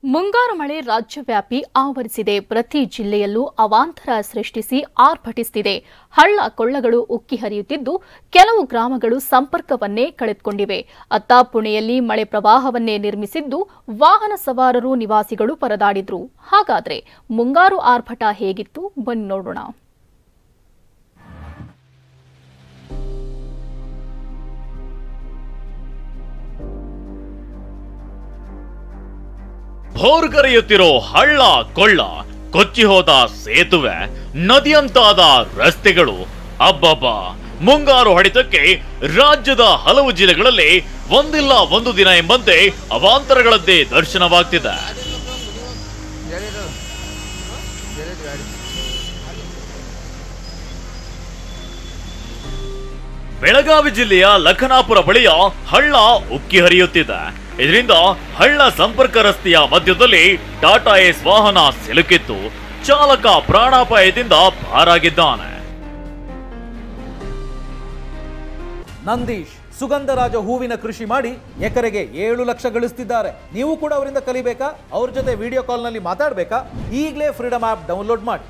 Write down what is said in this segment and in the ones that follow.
ಮುಂಗಾರು ಮಳೆ ರಾಜ್ಯವ್ಯಾಪಿ ಆವರಿಸಿದೆ. ಪ್ರತಿ ಜಿಲ್ಲೆಯಲ್ಲೂ ಅವಾಂತರ ಸೃಷ್ಟಿಸಿ ಆರ್ಭಟಿಸುತ್ತಿದೆ. ಹಳ್ಳ ಕೊಳ್ಳಗಳು ಉಕ್ಕಿ ಹರಿಯುತ್ತಿದ್ದು ಕೆಲವು ಗ್ರಾಮಗಳು ಸಂಪರ್ಕವನ್ನೇ ಕಳೆದುಕೊಂಡಿವೆ. ಅತ್ತಾಪುಣೆಯಲ್ಲಿ ಮಳೆ ಪ್ರವಾಹವನ್ನೇ ನಿರ್ಮಿಸಿದ್ದು ವಾಹನ ಸವಾರರು ನಿವಾಸಿಗಳು ಪರದಾಡಿದ್ರು. ಹಾಗಾದ್ರೆ ಮುಂಗಾರು ಆರ್ಭಟ ಹೇಗಿತ್ತು ಬನ್ನಿ ನೋಡೋಣ. ಭೋರ್ಗರೆಯುತ್ತಿರೋ ಹಳ್ಳ ಕೊಳ್ಳ, ಕೊಚ್ಚಿ ಹೋದ ಸೇತುವೆ, ನದಿಯಂತಾದ ರಸ್ತೆಗಳು. ಅಬ್ಬಬ್ಬ, ಮುಂಗಾರು ಹೊಡೆತಕ್ಕೆ ರಾಜ್ಯದ ಹಲವು ಜಿಲ್ಲೆಗಳಲ್ಲಿ ಒಂದಿಲ್ಲ ಒಂದು ದಿನ ಎಂಬಂತೆ ಅವಾಂತರಗಳದ್ದೇ ದರ್ಶನವಾಗ್ತಿದೆ. ಬೆಳಗಾವಿ ಜಿಲ್ಲೆಯ ಲಖನಾಪುರ ಬಳಿಯ ಹಳ್ಳ ಉಕ್ಕಿ ಹರಿಯುತ್ತಿದೆ. ಇದರಿಂದ ಹಳ್ಳ ಸಂಪರ್ಕ ರಸ್ತೆಯ ಮಧ್ಯದಲ್ಲಿ ಟಾಟಾ ಏಸ್ ವಾಹನ ಸಿಲುಕಿತ್ತು. ಚಾಲಕ ಪ್ರಾಣಾಪಾಯದಿಂದ ಪಾರಾಗಿದ್ದಾನೆ. ನಂದೀಶ್ ಸುಗಂಧರಾಜ ಹೂವಿನ ಕೃಷಿ ಮಾಡಿ ಎಕರೆಗೆ 7 ಲಕ್ಷ ಗಳಿಸ್ತಿದ್ದಾರೆ. ನೀವು ಕೂಡ ಅವರಿಂದ ಕಲಿಬೇಕಾ? ಅವ್ರ ಜೊತೆ ವಿಡಿಯೋ ಕಾಲ್ನಲ್ಲಿ ಮಾತಾಡಬೇಕಾ? ಈಗಲೇ ಫ್ರೀಡಮ್ ಆಪ್ ಡೌನ್ಲೋಡ್ ಮಾಡಿ.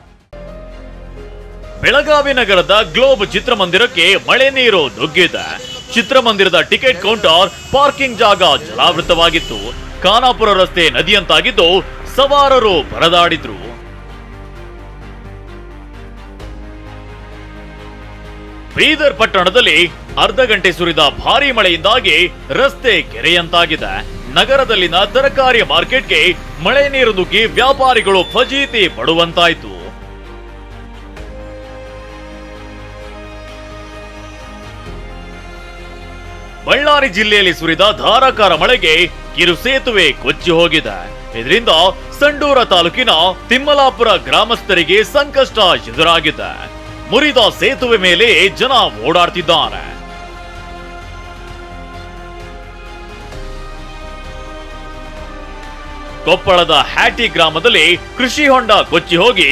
ಬೆಳಗಾವಿ ನಗರದ ಗ್ಲೋಬ್ ಚಿತ್ರಮಂದಿರಕ್ಕೆ ಮಳೆ ನೀರು ನುಗ್ಗಿದೆ. ಚಿತ್ರಮಂದಿರದ ಟಿಕೆಟ್ ಕೌಂಟರ್, ಪಾರ್ಕಿಂಗ್ ಜಾಗ ಜಲಾವೃತವಾಗಿತ್ತು. ಖಾನಾಪುರ ರಸ್ತೆ ನದಿಯಂತಾಗಿದ್ದು ಸವಾರರು ಪರದಾಡಿದ್ರು. ಬೀದರ್ ಪಟ್ಟಣದಲ್ಲಿ ಅರ್ಧ ಗಂಟೆ ಸುರಿದ ಭಾರೀ ಮಳೆಯಿಂದಾಗಿ ರಸ್ತೆ ಕೆರೆಯಂತಾಗಿದೆ. ನಗರದಲ್ಲಿನ ತರಕಾರಿ ಮಾರ್ಕೆಟ್ಗೆ ಮಳೆ ನೀರು ನುಗ್ಗಿ ವ್ಯಾಪಾರಿಗಳು ಫಜೀತಿ ಪಡುವಂತಾಯಿತು. ಬಳ್ಳಾರಿ ಜಿಲ್ಲೆಯಲ್ಲಿ ಸುರಿದ ಧಾರಾಕಾರ ಮಳೆಗೆ ಕಿರು ಸೇತುವೆ ಕೊಚ್ಚಿ ಹೋಗಿದೆ. ಇದರಿಂದ ಸಂಡೂರ ತಾಲೂಕಿನ ತಿಮ್ಮಲಾಪುರ ಗ್ರಾಮಸ್ಥರಿಗೆ ಸಂಕಷ್ಟ ಎದುರಾಗಿದೆ. ಮುರಿದ ಸೇತುವೆ ಮೇಲೆ ಜನ ಓಡಾಡ್ತಿದ್ದಾರೆ. ಕೊಪ್ಪಳದ ಹ್ಯಾಟಿ ಗ್ರಾಮದಲ್ಲಿ ಕೃಷಿ ಹೊಂಡ ಕೊಚ್ಚಿ ಹೋಗಿ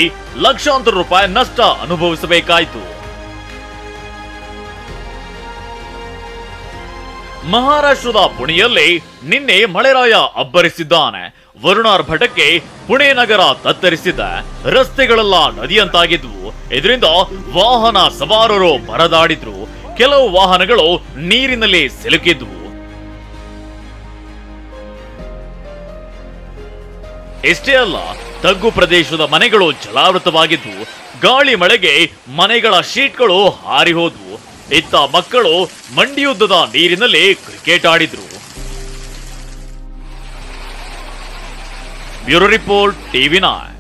ಲಕ್ಷಾಂತರ ರೂಪಾಯಿ ನಷ್ಟ ಅನುಭವಿಸಬೇಕಾಯಿತು. ಮಹಾರಾಷ್ಟ್ರದ ಪುಣೆಯಲ್ಲಿ ನಿನ್ನೆ ಮಳೆರಾಯ ಅಬ್ಬರಿಸಿದ್ದಾನೆ. ವರುಣಾರ್ಭಟಕ್ಕೆ ಪುಣೆ ನಗರ ತತ್ತರಿಸಿದೆ. ರಸ್ತೆಗಳೆಲ್ಲ ನದಿಯಂತಾಗಿದ್ವು. ಇದರಿಂದ ವಾಹನ ಸವಾರರು ಪರದಾಡಿದ್ರು. ಕೆಲವು ವಾಹನಗಳು ನೀರಿನಲ್ಲಿ ಸಿಲುಕಿದ್ವು. ಇಷ್ಟೇ ಅಲ್ಲ, ತಗ್ಗು ಪ್ರದೇಶದ ಮನೆಗಳು ಜಲಾವೃತವಾಗಿದ್ವು. ಗಾಳಿ ಮಳೆಗೆ ಮನೆಗಳ ಶೀಟ್ಗಳು ಹಾರಿ ಹೋದ್ವು. ಇತ್ತ ಮಕ್ಕಳು ಮಂಡಿಯುದ್ದದ ನೀರಿನಲ್ಲಿ ಕ್ರಿಕೆಟ್ ಆಡಿದ್ರು. Bureau report, ಟಿವಿ9.